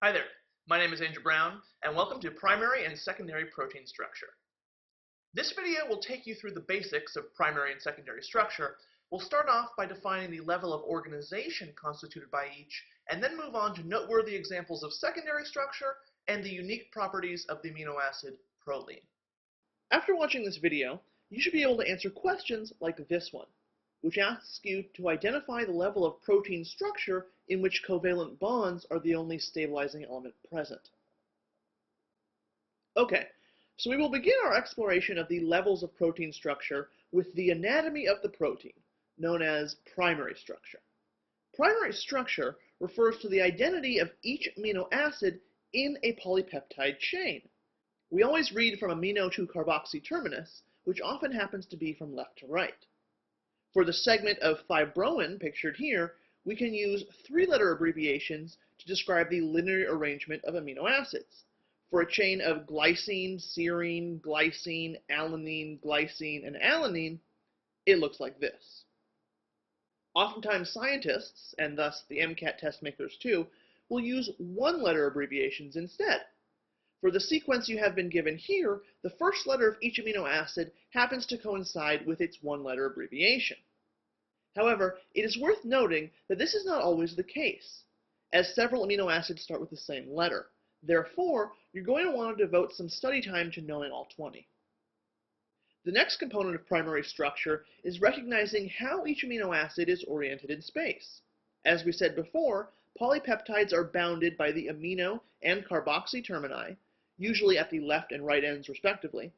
Hi there, my name is Andrew Brown, and welcome to Primary and Secondary Protein Structure. This video will take you through the basics of primary and secondary structure. We'll start off by defining the level of organization constituted by each, and then move on to noteworthy examples of secondary structure and the unique properties of the amino acid proline. After watching this video, you should be able to answer questions like this one, which asks you to identify the level of protein structure in which covalent bonds are the only stabilizing element present. Okay, so we will begin our exploration of the levels of protein structure with the anatomy of the protein, known as primary structure. Primary structure refers to the identity of each amino acid in a polypeptide chain. We always read from amino to carboxy terminus, which often happens to be from left to right. For the segment of fibroin pictured here, we can use three-letter abbreviations to describe the linear arrangement of amino acids. For a chain of glycine, serine, glycine, alanine, glycine, and alanine, it looks like this. Oftentimes scientists, and thus the MCAT test makers too, will use one-letter abbreviations instead. For the sequence you have been given here, the first letter of each amino acid happens to coincide with its one-letter abbreviation. However, it is worth noting that this is not always the case, as several amino acids start with the same letter. Therefore, you're going to want to devote some study time to knowing all 20. The next component of primary structure is recognizing how each amino acid is oriented in space. As we said before, polypeptides are bounded by the amino and carboxy termini, usually at the left and right ends respectively.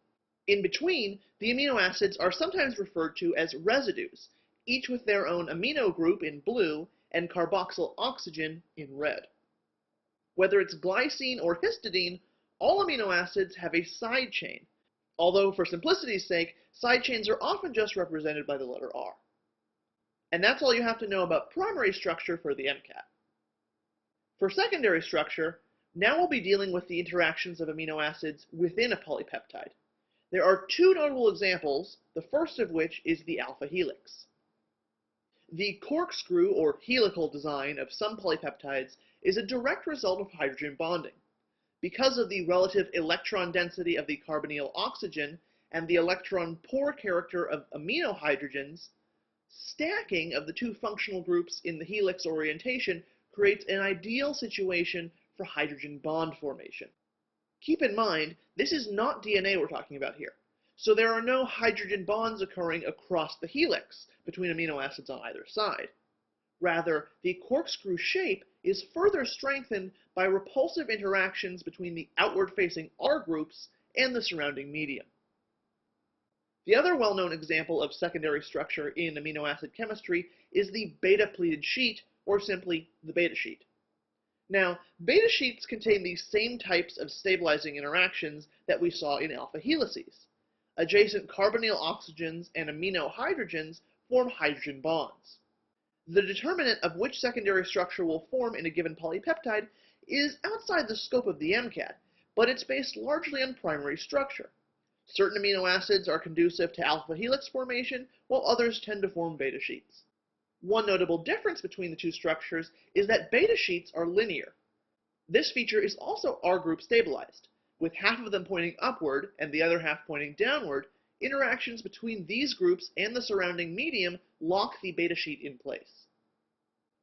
In between, the amino acids are sometimes referred to as residues, each with their own amino group in blue and carboxyl oxygen in red. Whether it's glycine or histidine, all amino acids have a side chain, although for simplicity's sake, side chains are often just represented by the letter R. And that's all you have to know about primary structure for the MCAT. For secondary structure, now we'll be dealing with the interactions of amino acids within a polypeptide. There are two notable examples, the first of which is the alpha helix. The corkscrew or helical design of some polypeptides is a direct result of hydrogen bonding. Because of the relative electron density of the carbonyl oxygen and the electron poor character of amino hydrogens, stacking of the two functional groups in the helix orientation creates an ideal situation for hydrogen bond formation. Keep in mind, this is not DNA we're talking about here, so there are no hydrogen bonds occurring across the helix between amino acids on either side. Rather, the corkscrew shape is further strengthened by repulsive interactions between the outward-facing R groups and the surrounding medium. The other well-known example of secondary structure in amino acid chemistry is the beta-pleated sheet, or simply the beta sheet. Now, beta sheets contain the same types of stabilizing interactions that we saw in alpha helices. Adjacent carbonyl oxygens and amino hydrogens form hydrogen bonds. The determinant of which secondary structure will form in a given polypeptide is outside the scope of the MCAT, but it's based largely on primary structure. Certain amino acids are conducive to alpha helix formation, while others tend to form beta sheets. One notable difference between the two structures is that beta sheets are linear. This feature is also R group stabilized. With half of them pointing upward and the other half pointing downward, interactions between these groups and the surrounding medium lock the beta sheet in place.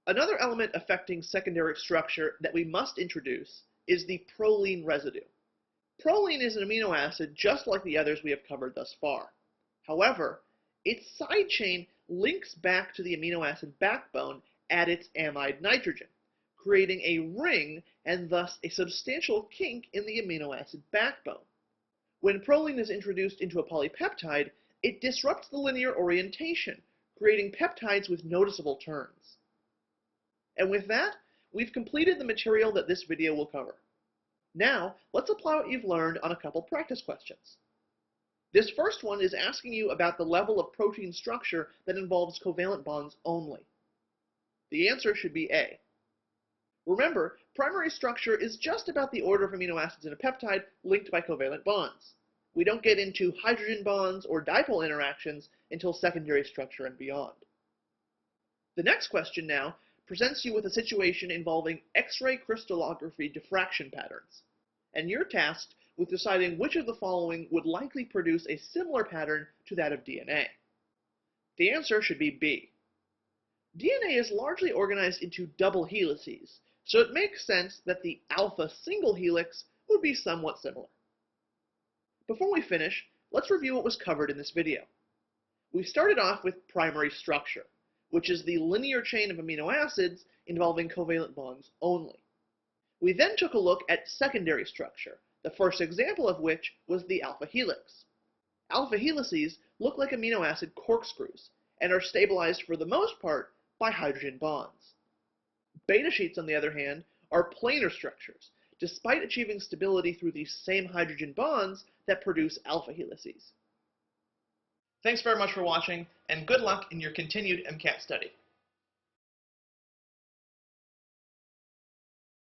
Another element affecting secondary structure that we must introduce is the proline residue. Proline is an amino acid just like the others we have covered thus far. However, its side chain links back to the amino acid backbone at its amide nitrogen, creating a ring and thus a substantial kink in the amino acid backbone. When proline is introduced into a polypeptide, it disrupts the linear orientation, creating peptides with noticeable turns. And with that, we've completed the material that this video will cover. Now, let's apply what you've learned on a couple practice questions. This first one is asking you about the level of protein structure that involves covalent bonds only. The answer should be A. Remember, primary structure is just about the order of amino acids in a peptide linked by covalent bonds. We don't get into hydrogen bonds or dipole interactions until secondary structure and beyond. The next question now presents you with a situation involving X-ray crystallography diffraction patterns, and you're tasked with deciding which of the following would likely produce a similar pattern to that of DNA. The answer should be B. DNA is largely organized into double helices, so it makes sense that the alpha single helix would be somewhat similar. Before we finish, let's review what was covered in this video. We started off with primary structure, which is the linear chain of amino acids involving covalent bonds only. We then took a look at secondary structure, the first example of which was the alpha helix. Alpha helices look like amino acid corkscrews and are stabilized for the most part by hydrogen bonds. Beta sheets, on the other hand, are planar structures, despite achieving stability through these same hydrogen bonds that produce alpha helices. Thanks very much for watching, and good luck in your continued MCAT study.